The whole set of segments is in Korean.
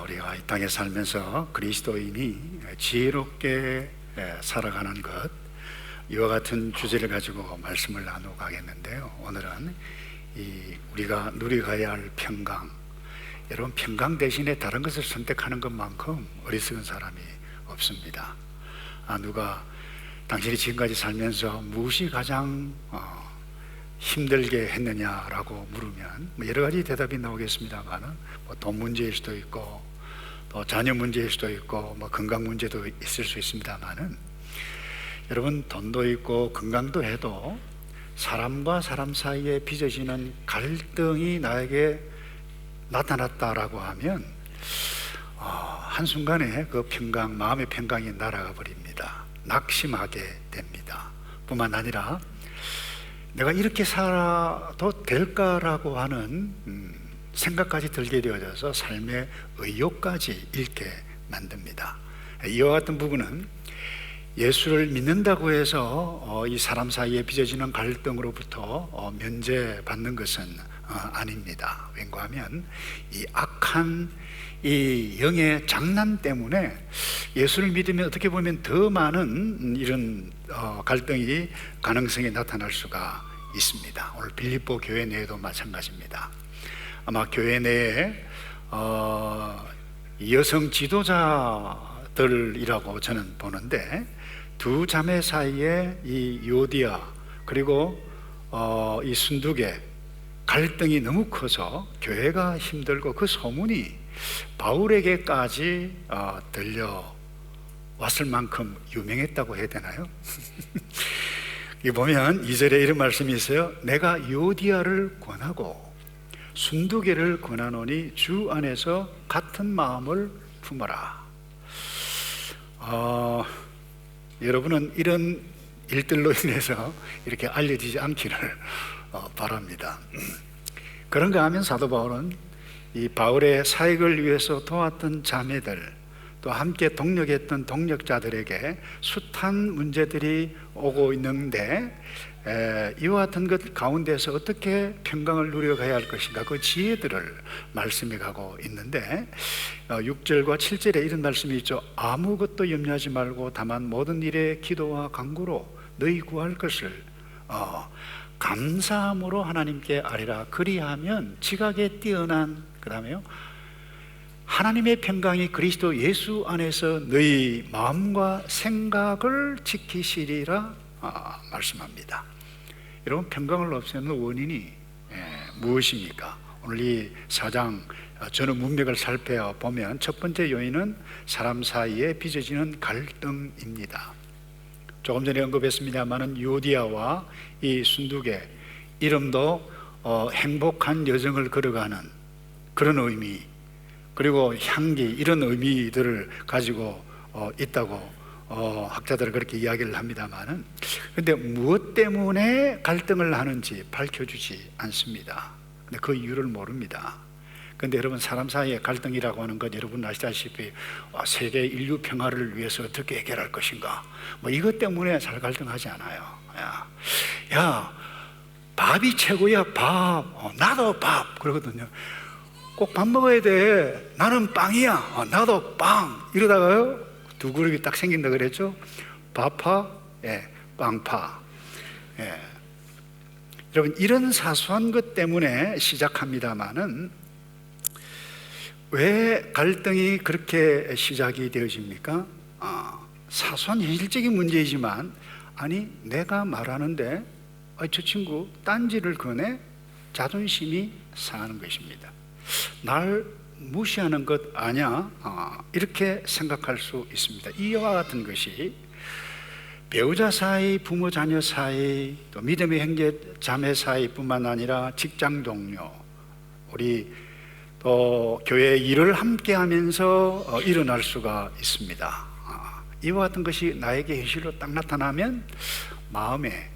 우리가 이 땅에 살면서 그리스도인이 지혜롭게 살아가는 것, 이와 같은 주제를 가지고 말씀을 나누고 가겠는데요. 오늘은 우리가 누려가야 할 평강, 여러분, 평강 대신에 다른 것을 선택하는 것만큼 어리석은 사람이 없습니다. 누가 당신이 지금까지 살면서 무엇이 가장 힘들게 했느냐라고 물으면 여러 가지 대답이 나오겠습니다만은 돈 문제일 수도 있고, 또 자녀 문제일 수도 있고, 건강 문제도 있을 수 있습니다만은, 여러분, 돈도 있고 건강도 해도 사람과 사람 사이에 빚어지는 갈등이 나에게 나타났다라고 하면 한순간에 그 평강, 마음의 평강이 날아가 버립니다. 낙심하게 됩니다. 뿐만 아니라 내가 이렇게 살아도 될까라고 하는 생각까지 들게 되어져서 삶의 의욕까지 잃게 만듭니다. 이와 같은 부분은 예수를 믿는다고 해서 이 사람 사이에 빚어지는 갈등으로부터 면제받는 것은 아닙니다. 왜냐하면 이 악한 이 영의 장난 때문에 예수를 믿으면 어떻게 보면 더 많은 이런 갈등이 가능성이 나타날 수가 있습니다. 오늘 빌립보 교회 내에도 마찬가지입니다. 아마 교회 내에 여성 지도자들이라고 저는 보는데, 두 자매 사이에 이 요디아 그리고 이 순두계 갈등이 너무 커서 교회가 힘들고 그 소문이 바울에게까지 들려왔을 만큼 유명했다고 해야 되나요? 이 보면 2절에 이런 말씀이 있어요. 내가 요디아를 권하고 순두계를 권하노니 주 안에서 같은 마음을 품어라. 여러분은 이런 일들로 인해서 이렇게 알려지지 않기를 바랍니다. 그런가 하면 사도 바울은 이 바울의 사역을 위해서 도왔던 자매들, 또 함께 동력했던 동력자들에게 숱한 문제들이 오고 있는데, 이와 같은 것 가운데서 어떻게 평강을 누려가야 할 것인가, 그 지혜들을 말씀해 가고 있는데, 6절과 7절에 이런 말씀이 있죠. 아무것도 염려하지 말고 다만 모든 일에 기도와 간구로 너희 구할 것을 감사함으로 하나님께 아뢰라. 그리하면 지각에 뛰어난, 그 다음에요, 하나님의 평강이 그리스도 예수 안에서 너희 마음과 생각을 지키시리라 말씀합니다. 여러분, 평강을 없애는 원인이 무엇입니까? 오늘 이 4장 전후 문맥을 살펴보면 첫 번째 요인은 사람 사이에 빚어지는 갈등입니다. 조금 전에 언급했습니다마는 요디아와 이 순두계, 이름도 행복한 여정을 걸어가는 그런 의미, 그리고 향기, 이런 의미들을 가지고 있다고 학자들은 그렇게 이야기를 합니다만은, 근데 무엇 때문에 갈등을 하는지 밝혀주지 않습니다. 근데 그 이유를 모릅니다. 근데 여러분, 사람 사이의 갈등이라고 하는 것, 여러분 아시다시피 세계 인류 평화를 위해서 어떻게 해결할 것인가, 이것 때문에 잘 갈등하지 않아요. 야, 밥이 최고야, 밥. 나도 밥. 그러거든요. 꼭 밥 먹어야 돼. 나는 빵이야. 나도 빵. 이러다가요, 두 그룹이 딱 생긴다 그랬죠. 밥파, 빵파. 여러분, 이런 사소한 것 때문에 시작합니다마는, 왜 갈등이 그렇게 시작이 되어집니까? 사소한 현실적인 문제이지만, 아니, 내가 말하는데 저 친구 딴지를 거네? 자존심이 상하는 것입니다. 날 무시하는 것 아냐? 이렇게 생각할 수 있습니다. 이와 같은 것이 배우자 사이, 부모 자녀 사이, 또 믿음의 형제 자매 사이뿐만 아니라 직장 동료, 우리 또 교회 일을 함께 하면서 일어날 수가 있습니다. 이와 같은 것이 나에게 현실로 딱 나타나면 마음에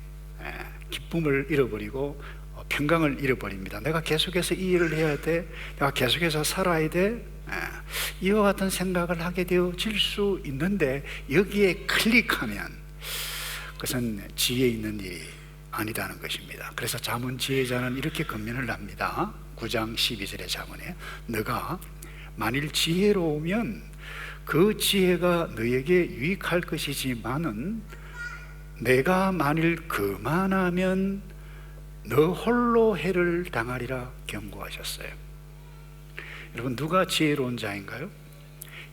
기쁨을 잃어버리고 평강을 잃어버립니다. 내가 계속해서 이 일을 해야 돼, 내가 계속해서 살아야 돼, 이와 같은 생각을 하게 되어질 수 있는데, 여기에 클릭하면 그것은 지혜 있는 일이 아니다는 것입니다. 그래서 잠언 지혜자는 이렇게 권면을 합니다. 9장 12절의 잠언에, 너가 만일 지혜로우면 그 지혜가 너에게 유익할 것이지만은 내가 만일 그만하면 너 홀로 해를 당하리라 경고하셨어요. 여러분, 누가 지혜로운 자인가요?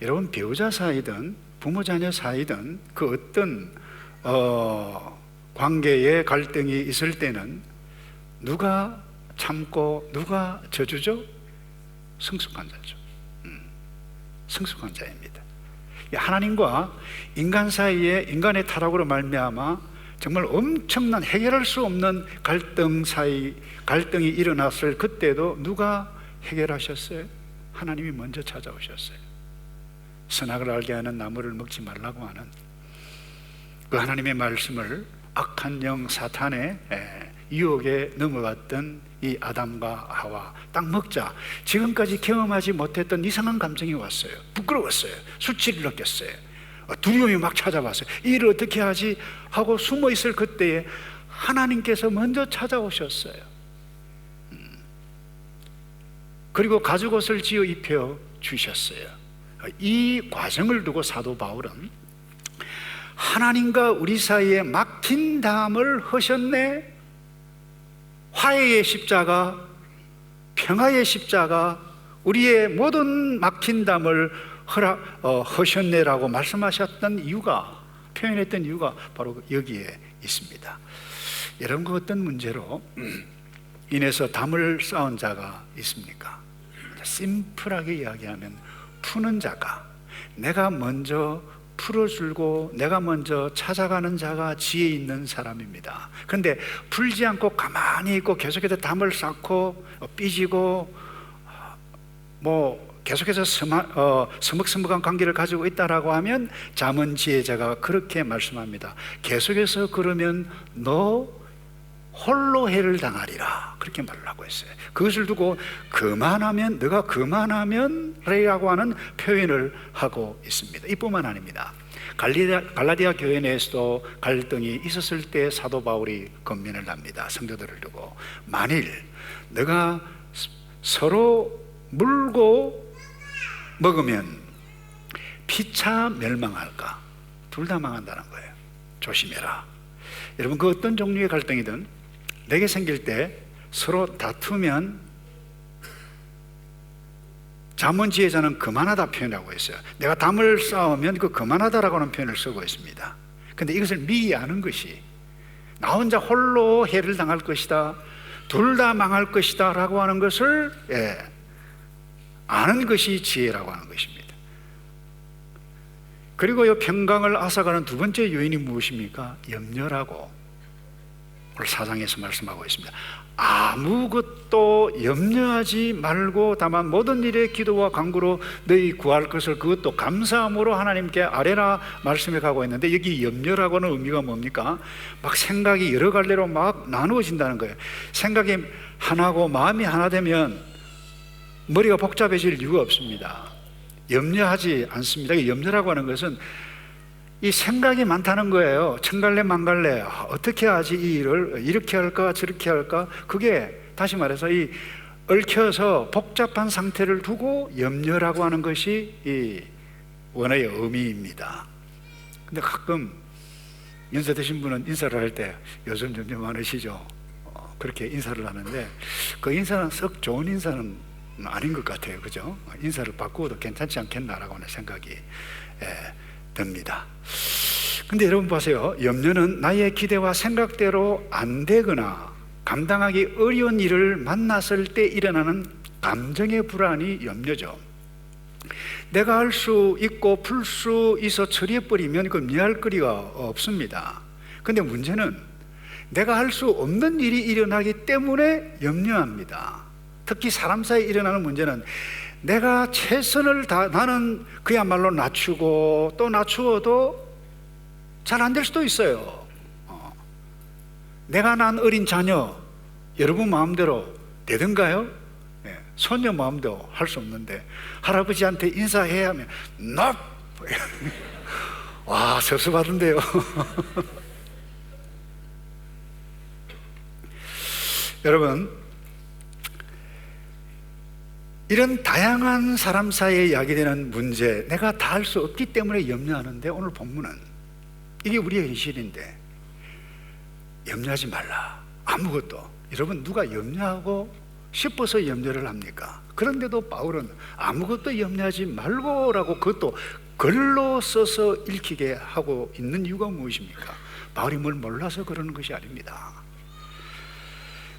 여러분, 배우자 사이든 부모 자녀 사이든 그 어떤 관계에 갈등이 있을 때는 누가 참고 누가 져주죠? 성숙한 자죠. 성숙한 자입니다. 하나님과 인간 사이에 인간의 타락으로 말미암아 정말 엄청난 해결할 수 없는 갈등이 일어났을 그때도 누가 해결하셨어요? 하나님이 먼저 찾아오셨어요. 선악을 알게 하는 나무를 먹지 말라고 하는 그 하나님의 말씀을 악한 영 사탄의 유혹에 넘어갔던 이 아담과 하와, 딱 먹자 지금까지 경험하지 못했던 이상한 감정이 왔어요. 부끄러웠어요. 수치를 느꼈어요. 두려움이 막 찾아왔어요. 이 일을 어떻게 하지 하고 숨어 있을 그때에 하나님께서 먼저 찾아오셨어요. 그리고 가죽옷을 지어 입혀 주셨어요. 이 과정을 두고 사도 바울은 하나님과 우리 사이에 막힌 담을 허셨네, 화해의 십자가, 평화의 십자가, 우리의 모든 막힌 담을 허셨네라고 말씀하셨던 이유가, 표현했던 이유가 바로 여기에 있습니다. 여러분, 그 어떤 문제로 인해서 담을 쌓은 자가 있습니까? 심플하게 이야기하면 푸는 자가, 내가 먼저 풀어주고 내가 먼저 찾아가는 자가 지혜 있는 사람입니다. 그런데 풀지 않고 가만히 있고 계속해서 담을 쌓고 삐지고 계속해서 서먹서먹한 관계를 가지고 있다라고 하면 잠언 지혜자가 그렇게 말씀합니다. 계속해서 그러면 너 홀로 해를 당하리라, 그렇게 말을 하고 있어요. 그것을 두고 너가 그만하면 라고 하는 표현을 하고 있습니다. 이뿐만 아닙니다. 갈라디아 교회 내에서도 갈등이 있었을 때 사도 바울이 권면을 합니다. 성도들을 두고 만일 너가 서로 물고 먹으면 피차 멸망할까? 둘 다 망한다는 거예요. 조심해라. 여러분, 그 어떤 종류의 갈등이든 내게 생길 때 서로 다투면 잠언 지혜자는 그만하다 표현하고 있어요. 내가 담을 쌓으면 그 그만하다라고 하는 표현을 쓰고 있습니다. 그런데 이것을 미리 아는 것이, 나 혼자 홀로 해를 당할 것이다, 둘 다 망할 것이다 라고 하는 것을 아는 것이 지혜라고 하는 것입니다. 그리고 이 평강을 앗아가는 두 번째 요인이 무엇입니까? 염려라고 오늘 4장에서 말씀하고 있습니다. 아무것도 염려하지 말고 다만 모든 일에 기도와 간구로 너희 구할 것을 그것도 감사함으로 하나님께 아뢰라 말씀해 가고 있는데, 여기 염려라고는 의미가 뭡니까? 막 생각이 여러 갈래로 막 나누어진다는 거예요. 생각이 하나고 마음이 하나 되면 머리가 복잡해질 이유가 없습니다. 염려하지 않습니다. 염려라고 하는 것은 이 생각이 많다는 거예요. 천갈래 만갈래, 어떻게 하지, 이 일을 이렇게 할까 저렇게 할까. 그게 다시 말해서 이 얽혀서 복잡한 상태를 두고 염려라고 하는 것이 이 원어의 의미입니다. 근데 가끔 연세 드신 분은 인사를 할 때 요즘 점점 많으시죠. 그렇게 인사를 하는데 그 인사는 썩 좋은 인사는 아닌 것 같아요. 그죠? 인사를 바꾸어도 괜찮지 않겠나라고 하는 생각이 듭니다. 근데 여러분 보세요. 염려는 나의 기대와 생각대로 안 되거나 감당하기 어려운 일을 만났을 때 일어나는 감정의 불안이 염려죠. 내가 할 수 있고 풀 수 있어 처리해버리면 그 미할 거리가 없습니다. 근데 문제는 내가 할 수 없는 일이 일어나기 때문에 염려합니다. 특히 사람 사이에 일어나는 문제는 내가 최선을 나는 그야말로 낮추고 또 낮추어도 잘 안 될 수도 있어요. 내가 낳은 어린 자녀 여러분 마음대로 되던가요? 소녀 마음대로 할 수 없는데 할아버지한테 인사해야 하면 NOP! 와, 섭섭하던데요. 여러분, 이런 다양한 사람 사이에 야기되는 문제, 내가 다 할 수 없기 때문에 염려하는데, 오늘 본문은 이게 우리의 현실인데 염려하지 말라. 아무것도. 여러분, 누가 염려하고 싶어서 염려를 합니까? 그런데도 바울은 아무것도 염려하지 말고라고 그것도 글로 써서 읽히게 하고 있는 이유가 무엇입니까? 바울이 뭘 몰라서 그러는 것이 아닙니다.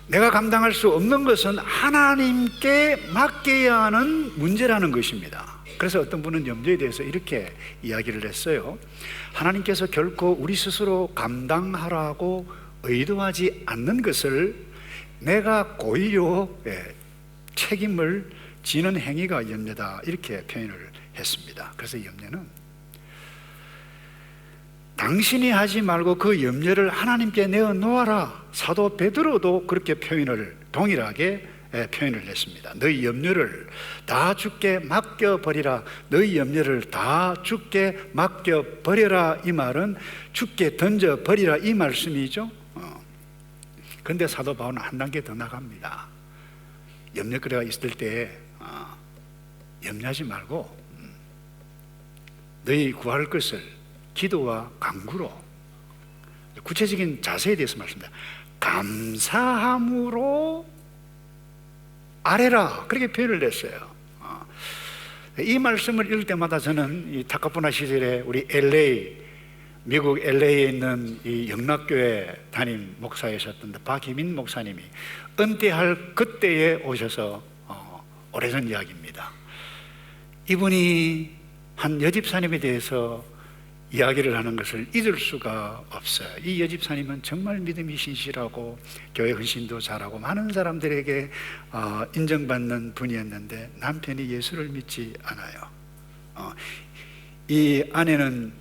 내가 감당할 수 없는 것은 하나님께 맡겨야 하는 문제라는 것입니다. 그래서 어떤 분은 염려에 대해서 이렇게 이야기를 했어요. 하나님께서 결코 우리 스스로 감당하라고 의도하지 않는 것을 내가 고의로 책임을 지는 행위가 염려다, 이렇게 표현을 했습니다. 그래서 염려는 당신이 하지 말고 그 염려를 하나님께 내어놓아라. 사도 베드로도 그렇게 동일하게 표현을 했습니다. 너희 염려를 다 주께 맡겨버리라. 너희 염려를 다 주께 맡겨버려라. 이 말은 주께 던져버리라, 이 말씀이죠. 그런데 사도 바울은 한 단계 더 나갑니다. 염려거리가 있을 때 염려하지 말고 너희 구할 것을 기도와 간구로, 구체적인 자세에 대해서 말씀드립니다. 감사함으로 아뢰라, 그렇게 표현을 했어요. 이 말씀을 읽을 때마다 저는 이 타카푸나 시절에 우리 미국 LA에 있는 이 영락교회 담임 목사이셨던 박희민 목사님이 은퇴할 그때에 오셔서 오래전 이야기입니다. 이분이 한 여집사님에 대해서 이야기를 하는 것을 잊을 수가 없어요. 이 여집사님은 정말 믿음이 신실하고 교회 헌신도 잘하고 많은 사람들에게 인정받는 분이었는데 남편이 예수를 믿지 않아요. 이 아내는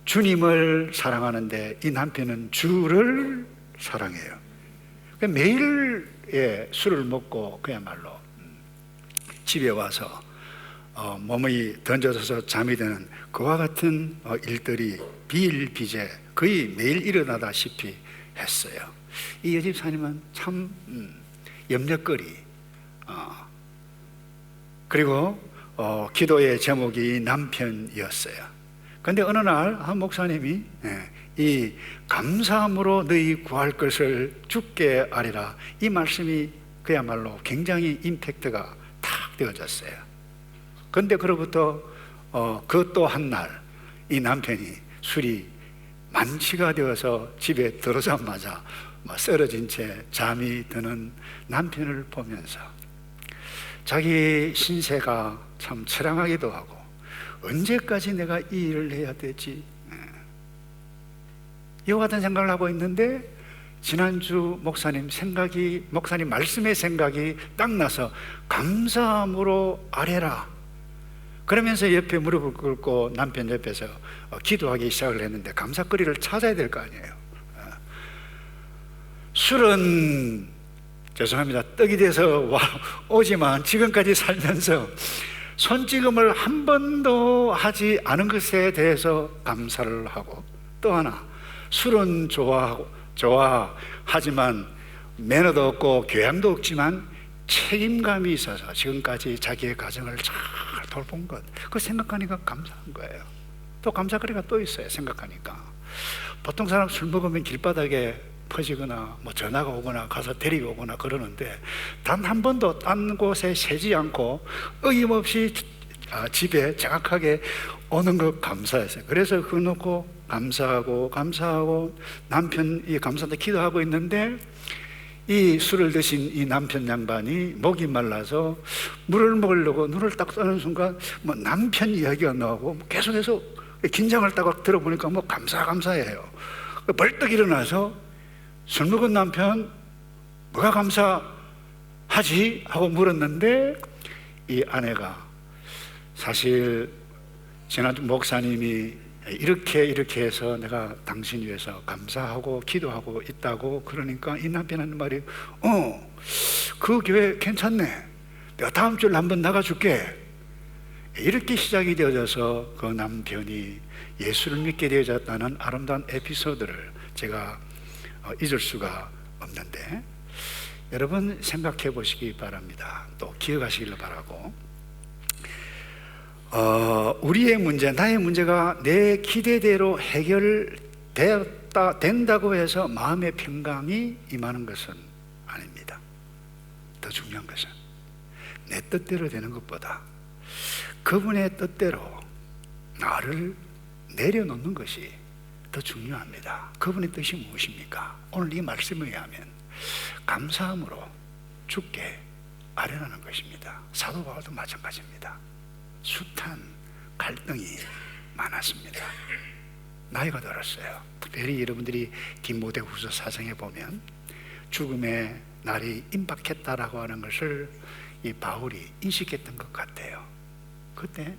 주님을 사랑하는데 이 남편은 주를 사랑해요. 매일 술을 먹고 그야말로 집에 와서 몸이 던져져서 잠이 드는 그와 같은 일들이 비일비재 거의 매일 일어나다시피 했어요. 이 여집사님은 참 염려거리, 그리고 기도의 제목이 남편이었어요. 그런데 어느 날 한 목사님이 이 감사함으로 너희 구할 것을 주께 아뢰라, 이 말씀이 그야말로 굉장히 임팩트가 탁 되어졌어요. 그런데 그로부터 그 또 한 날 이 남편이 술이 만취가 되어서 집에 들어오자마자 쓰러진 채 잠이 드는 남편을 보면서 자기 신세가 참 처량하기도 하고, 언제까지 내가 이 일을 해야 되지? 이와 같은 생각을 하고 있는데 지난주 목사님 말씀의 생각이 딱 나서 감사함으로 아뢰라, 그러면서 옆에 무릎을 꿇고 남편 옆에서 기도하기 시작을 했는데 감사거리를 찾아야 될 거 아니에요. 술은 죄송합니다, 떡이 돼서 오지만 지금까지 살면서 손찌검을 한 번도 하지 않은 것에 대해서 감사를 하고, 또 하나 술은 좋아하지만 매너도 없고 교양도 없지만 책임감이 있어서 지금까지 자기의 가정을 잘 돌본 것, 그거 생각하니까 감사한 거예요. 또 감사거리가 또 있어요. 생각하니까 보통 사람 술 먹으면 길바닥에 퍼지거나 전화가 오거나 가서 데리고 오거나 그러는데 단 한 번도 딴 곳에 새지 않고 어김없이 집에 정확하게 오는 것 감사했어요. 그래서 그거 놓고 감사하고 남편이 감사한테 기도하고 있는데 이 술을 드신 이 남편 양반이 목이 말라서 물을 먹으려고 눈을 딱 뜨는 순간 남편 이야기가 나오고 계속해서 긴장을 딱 들어보니까 감사해요. 벌떡 일어나서 술 먹은 남편 뭐가 감사하지? 하고 물었는데 이 아내가 사실 지난주 목사님이 이렇게 해서 내가 당신 위해서 감사하고 기도하고 있다고, 그러니까 이 남편 하는 말이 그 교회 괜찮네, 내가 다음 주에 한번 나가줄게, 이렇게 시작이 되어져서 그 남편이 예수를 믿게 되어졌다는 아름다운 에피소드를 제가 잊을 수가 없는데, 여러분 생각해 보시기 바랍니다. 또 기억하시길 바라고, 우리의 문제, 나의 문제가 내 기대대로 된다고 해서 마음의 평강이 임하는 것은 아닙니다. 더 중요한 것은 내 뜻대로 되는 것보다 그분의 뜻대로 나를 내려놓는 것이 더 중요합니다. 그분의 뜻이 무엇입니까? 오늘 이 말씀에 의하면 감사함으로 주께 아뢰라는 것입니다. 사도 바울도 마찬가지입니다. 숱한 갈등이 많았습니다. 나이가 들었어요. 특별히 여러분들이 디모데후서 4장에 보면 죽음의 날이 임박했다라고 하는 것을 이 바울이 인식했던 것 같아요. 그때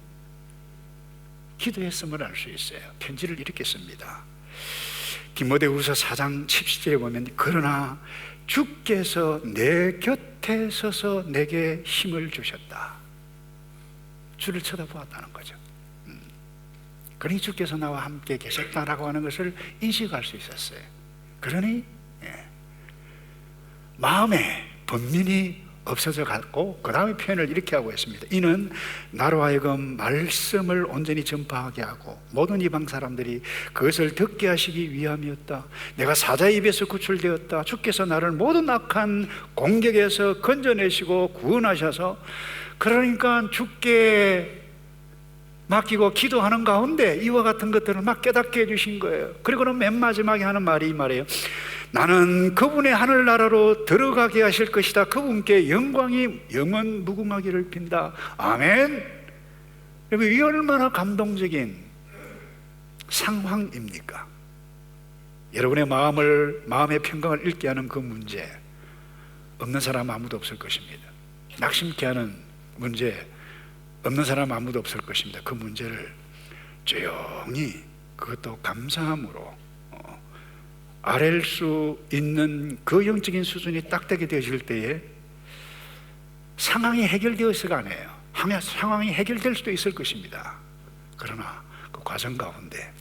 기도했음을 알 수 있어요. 편지를 이렇게 씁니다. 디모데후서 4장 17절에 보면, 그러나 주께서 내 곁에 서서 내게 힘을 주셨다. 주를 쳐다보았다는 거죠. 그러니 주께서 나와 함께 계셨다라고 하는 것을 인식할 수 있었어요. 그러니 마음에 번민이 없어져 갔고, 그 다음에 표현을 이렇게 하고 있습니다. 이는 나로 하여금 말씀을 온전히 전파하게 하고 모든 이방 사람들이 그것을 듣게 하시기 위함이었다. 내가 사자의 입에서 구출되었다. 주께서 나를 모든 악한 공격에서 건져내시고 구원하셔서, 그러니까 주께 맡기고 기도하는 가운데 이와 같은 것들을 막 깨닫게 해주신 거예요. 그리고는 맨 마지막에 하는 말이 이 말이에요. 나는 그분의 하늘나라로 들어가게 하실 것이다. 그분께 영광이 영원 무궁하기를 빈다. 아멘. 여러분, 이 얼마나 감동적인 상황입니까? 여러분의 마음의 평강을 잃게 하는 그 문제, 없는 사람 아무도 없을 것입니다. 낙심케 하는 문제, 없는 사람 아무도 없을 것입니다. 그 문제를 조용히, 그것도 감사함으로 아랠 수 있는 그 영적인 수준이 딱 되게 되어질 때에 상황이 해결되어서가 아니에요. 상황이 해결될 수도 있을 것입니다. 그러나 그 과정 가운데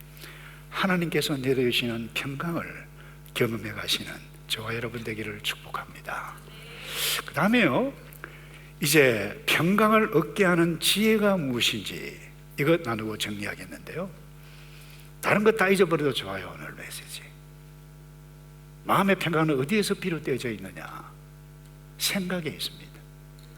하나님께서 내려주시는 평강을 경험해 가시는 저와 여러분 되기를 축복합니다. 그 다음에요, 이제 평강을 얻게 하는 지혜가 무엇인지 이것 나누고 정리하겠는데요, 다른 것 다 잊어버려도 좋아요. 오늘 메시지. 마음의 평강은 어디에서 비롯되어져 있느냐? 생각에 있습니다.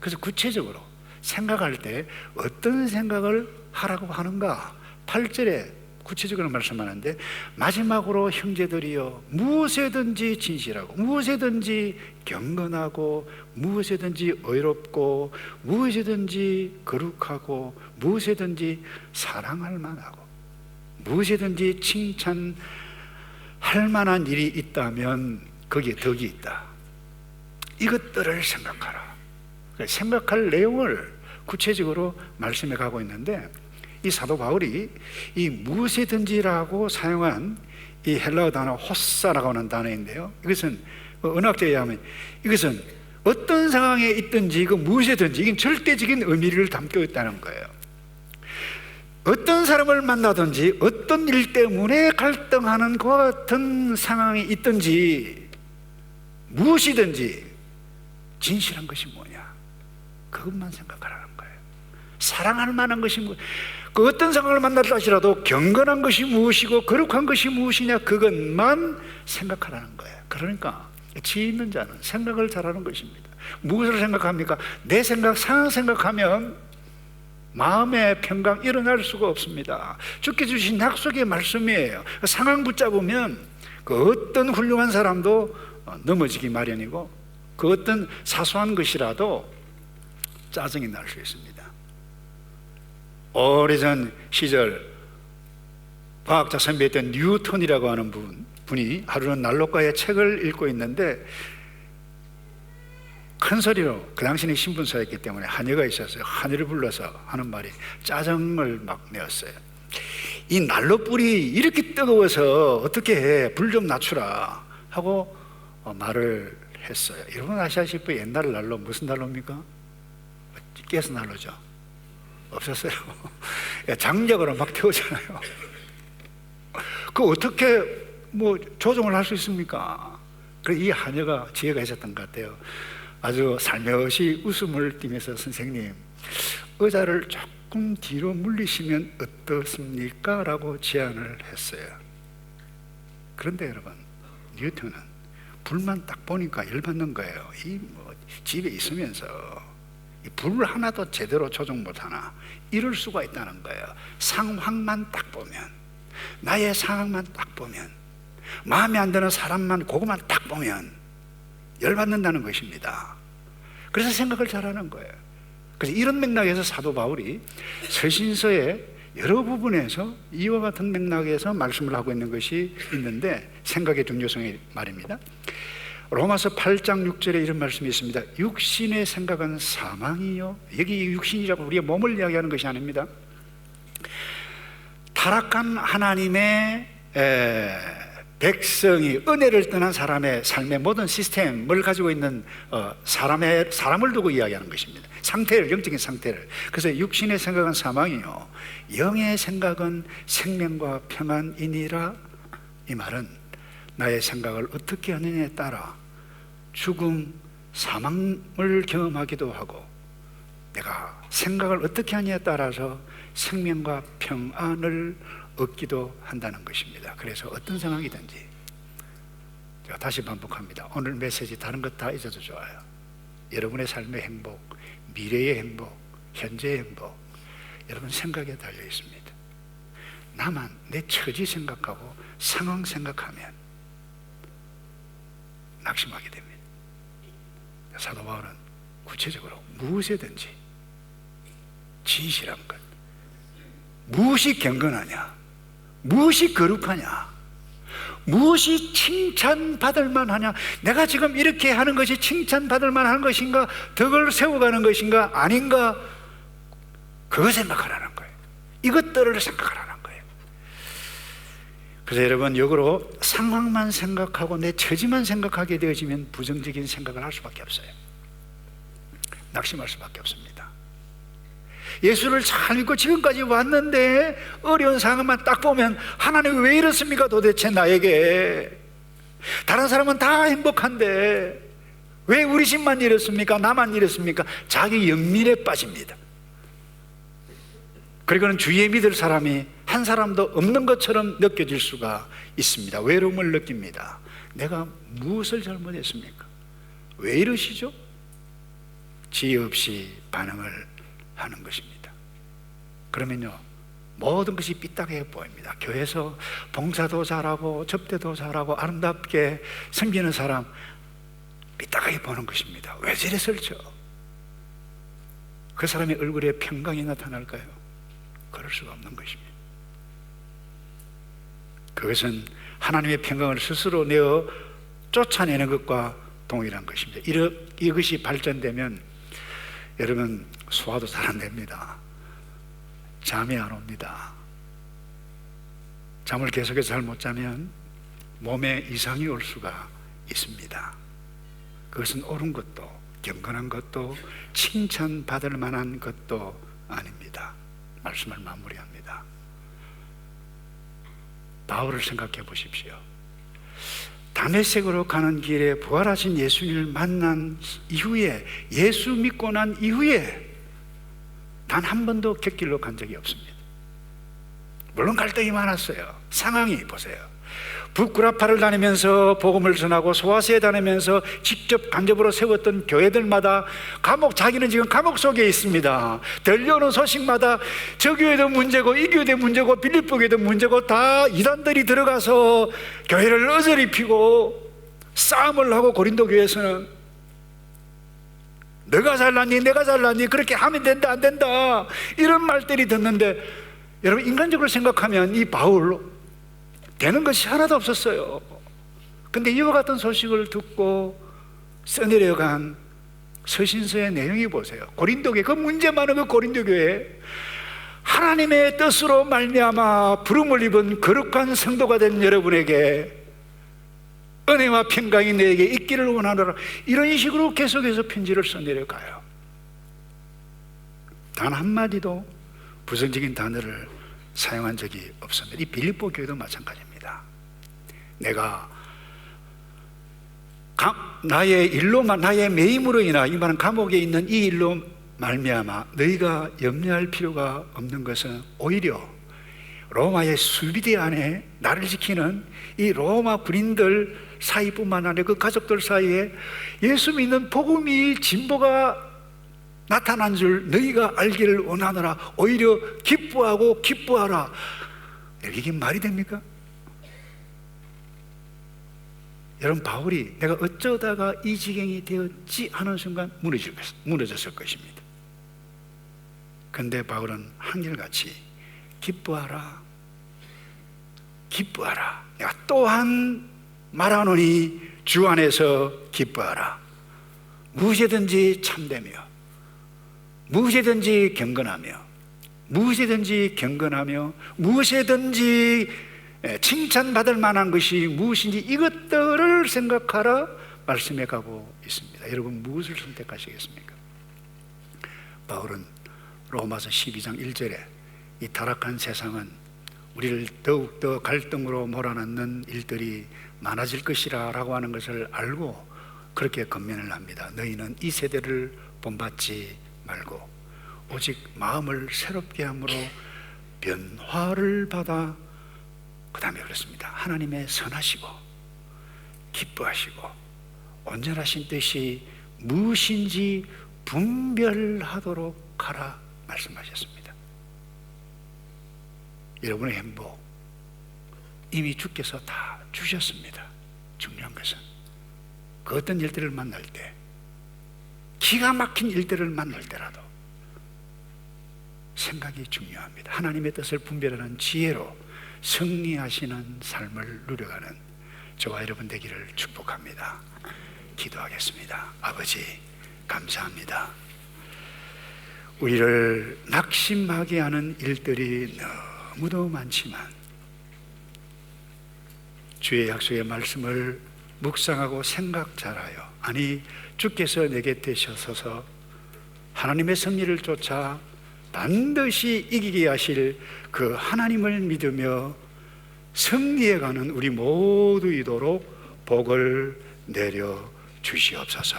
그래서 구체적으로 생각할 때 어떤 생각을 하라고 하는가? 8절에 구체적으로 말씀하는데, 마지막으로 형제들이여 무엇에든지 진실하고 무엇에든지 경건하고 무엇에든지 의롭고 무엇에든지 거룩하고 무엇에든지 사랑할 만하고 무엇에든지 칭찬할 만한 일이 있다면 거기에 덕이 있다. 이것들을 생각하라. 생각할 내용을 구체적으로 말씀해 가고 있는데, 이 사도 바울이 이 무엇이든지라고 사용한 이 헬라어 단어 호사라고 하는 단어인데요, 이것은 언어학자에 의하면 이것은 어떤 상황에 있든지 그 무엇이든지 이건 절대적인 의미를 담고 있다는 거예요. 어떤 사람을 만나든지 어떤 일 때문에 갈등하는 그와 같은 상황이 있든지 무엇이든지 진실한 것이 뭐냐, 그것만 생각하라는 거예요. 사랑할 만한 것이 뭐, 그 어떤 상황을 만났다 하시라도 경건한 것이 무엇이고 거룩한 것이 무엇이냐, 그것만 생각하라는 거예요. 그러니까 지혜 있는 자는 생각을 잘하는 것입니다. 무엇을 생각합니까? 내 생각, 상황 생각하면 마음의 평강 일어날 수가 없습니다. 주께 주신 약속의 말씀이에요. 상황 붙잡으면 그 어떤 훌륭한 사람도 넘어지기 마련이고 그 어떤 사소한 것이라도 짜증이 날 수 있습니다. 오래전 시절 과학자 선배였던 뉴턴이라고 하는 분이 하루는 난로가에 책을 읽고 있는데 큰 소리로, 그 당시는 신분사였기 때문에 하녀가 있었어요. 하녀를 불러서 하는 말이 짜증을 막 내었어요. 이 난로불이 이렇게 뜨거워서 어떻게 해, 불 좀 낮추라 하고 말을 했어요. 여러분 아시다시피 옛날 난로 무슨 난로입니까? 가스 난로죠. 없었어요. 장력으로 막 태우잖아요. 그 어떻게 뭐 조정을 할 수 있습니까? 그래서 이 하녀가 지혜가 있었던 것 같아요. 아주 살며시 웃음을 띠면서 선생님, 의자를 조금 뒤로 물리시면 어떻습니까? 라고 제안을 했어요. 그런데 여러분, 뉴턴은 불만 딱 보니까 열받는 거예요. 집에 있으면서 이 불 하나도 제대로 조정 못하나 이럴 수가 있다는 거예요. 상황만 딱 보면, 나의 상황만 딱 보면, 마음에 안 드는 사람만 그것만 딱 보면 열받는다는 것입니다. 그래서 생각을 잘하는 거예요. 그래서 이런 맥락에서 사도 바울이 서신서의 여러 부분에서 이와 같은 맥락에서 말씀을 하고 있는 것이 있는데, 생각의 중요성의 말입니다. 로마서 8장 6절에 이런 말씀이 있습니다. 육신의 생각은 사망이요. 여기 육신이라고 우리의 몸을 이야기하는 것이 아닙니다. 타락한 하나님의 백성이, 은혜를 떠난 사람의 삶의 모든 시스템을 가지고 있는 사람을 두고 이야기하는 것입니다. 상태를, 영적인 상태를. 그래서 육신의 생각은 사망이요, 영의 생각은 생명과 평안이니라. 이 말은 나의 생각을 어떻게 하느냐에 따라 죽음, 사망을 경험하기도 하고, 내가 생각을 어떻게 하느냐에 따라서 생명과 평안을 얻기도 한다는 것입니다. 그래서 어떤 상황이든지, 제가 다시 반복합니다. 오늘 메시지 다른 것 다 잊어도 좋아요. 여러분의 삶의 행복, 미래의 행복, 현재의 행복, 여러분 생각에 달려 있습니다. 나만 내 처지 생각하고 상황 생각하면 낙심하게 됩니다. 사도 바울은 구체적으로 무엇이든지 진실한 것, 무엇이 경건하냐, 무엇이 거룩하냐, 무엇이 칭찬받을 만하냐, 내가 지금 이렇게 하는 것이 칭찬받을 만한 것인가, 덕을 세워가는 것인가 아닌가, 그거 생각하라는 거예요. 이것들을 생각하라는 거예요. 그래서 여러분, 역으로 상황만 생각하고 내 처지만 생각하게 되어지면 부정적인 생각을 할 수밖에 없어요. 낙심할 수밖에 없습니다. 예수를 잘 믿고 지금까지 왔는데 어려운 상황만 딱 보면 하나님 왜 이렇습니까? 도대체 나에게 다른 사람은 다 행복한데 왜 우리 집만 이렇습니까? 나만 이렇습니까? 자기 영민에 빠집니다. 그리고는 주위에 믿을 사람이 한 사람도 없는 것처럼 느껴질 수가 있습니다. 외로움을 느낍니다. 내가 무엇을 잘못했습니까? 왜 이러시죠? 지혜 없이 반응을 하는 것입니다. 그러면요, 모든 것이 삐딱해 보입니다. 교회에서 봉사도 잘하고 접대도 잘하고 아름답게 섬기는 사람 삐딱하게 보는 것입니다. 왜 저랬을죠? 그 사람의 얼굴에 평강이 나타날까요? 그럴 수가 없는 것입니다. 그것은 하나님의 평강을 스스로 내어 쫓아내는 것과 동일한 것입니다. 이것이 발전되면 여러분 소화도 잘 안 됩니다. 잠이 안 옵니다. 잠을 계속해서 잘 못 자면 몸에 이상이 올 수가 있습니다. 그것은 옳은 것도 경건한 것도 칭찬받을 만한 것도 아닙니다. 말씀을 마무리합니다. 바울을 생각해 보십시오. 다메섹으로 가는 길에 부활하신 예수님을 만난 이후에, 예수 믿고 난 이후에 단 한 번도 곁길로 간 적이 없습니다. 물론 갈등이 많았어요. 상황이 보세요. 북구라파를 다니면서 복음을 전하고 소아시아에 다니면서 직접 간접으로 세웠던 교회들마다 자기는 지금 감옥 속에 있습니다. 들려오는 소식마다 저 교회도 문제고 이 교회도 문제고 빌립보 교회도 문제고 다 이단들이 들어가서 교회를 어지럽히고 싸움을 하고, 고린도 교회에서는 내가 잘났니 내가 잘났니 그렇게 하면 된다 안 된다 이런 말들이 듣는데, 여러분 인간적으로 생각하면 이 바울 되는 것이 하나도 없었어요. 근데 이와 같은 소식을 듣고 써내려간 서신서의 내용이 보세요. 고린도 교회, 그 문제 많은 그 고린도 교회, 하나님의 뜻으로 말미암아 부름을 입은 거룩한 성도가 된 여러분에게 은혜와 평강이 내게 있기를 원하노라, 이런 식으로 계속해서 편지를 써내려가요. 단 한마디도 부정적인 단어를 사용한 적이 없습니다. 이 빌립보 교회도 마찬가지입니다. 내가 나의 일로만, 나의 매임으로 인하, 이 말은 감옥에 있는 이 일로 말미암아 너희가 염려할 필요가 없는 것은 오히려 로마의 수비대 안에 나를 지키는 이 로마 군인들 사이뿐만 아니라 그 가족들 사이에 예수 믿는 복음이 진보가 나타난 줄 너희가 알기를 원하노라. 오히려 기뻐하고 기뻐하라. 이게 말이 됩니까? 여러분, 바울이 내가 어쩌다가 이 지경이 되었지 하는 순간 무너졌을 것입니다. 그런데 바울은 한결같이 기뻐하라, 기뻐하라. 내가 또한 말하노니 주 안에서 기뻐하라. 무엇이든지 참되며, 무엇이든지 경건하며, 무엇이든지 경건하며, 무엇이든지 칭찬받을 만한 것이 무엇인지 이것들을 생각하라 말씀해 가고 있습니다. 여러분, 무엇을 선택하시겠습니까? 바울은 로마서 12장 1절에 이 타락한 세상은 우리를 더욱더 갈등으로 몰아넣는 일들이 많아질 것이라 라고 하는 것을 알고 그렇게 권면을 합니다. 너희는 이 세대를 본받지 말고 오직 마음을 새롭게 함으로 변화를 받아, 그 다음에 그렇습니다. 하나님의 선하시고 기뻐하시고 온전하신 뜻이 무엇인지 분별하도록 하라 말씀하셨습니다. 여러분의 행복 이미 주께서 다 주셨습니다. 중요한 것은 그 어떤 일들을 만날 때, 기가 막힌 일들을 만날 때라도 생각이 중요합니다. 하나님의 뜻을 분별하는 지혜로 승리하시는 삶을 누려가는 저와 여러분 되기를 축복합니다. 기도하겠습니다. 아버지, 감사합니다. 우리를 낙심하게 하는 일들이 너무도 많지만 주의 약속의 말씀을 묵상하고 생각 잘하여, 아니 주께서 내게 되셔서 하나님의 섭리를 쫓아 반드시 이기게 하실 그 하나님을 믿으며 승리해가는 우리 모두이도록 복을 내려 주시옵소서.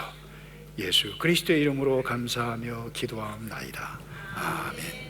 예수 그리스도의 이름으로 감사하며 기도하옵나이다. 아멘.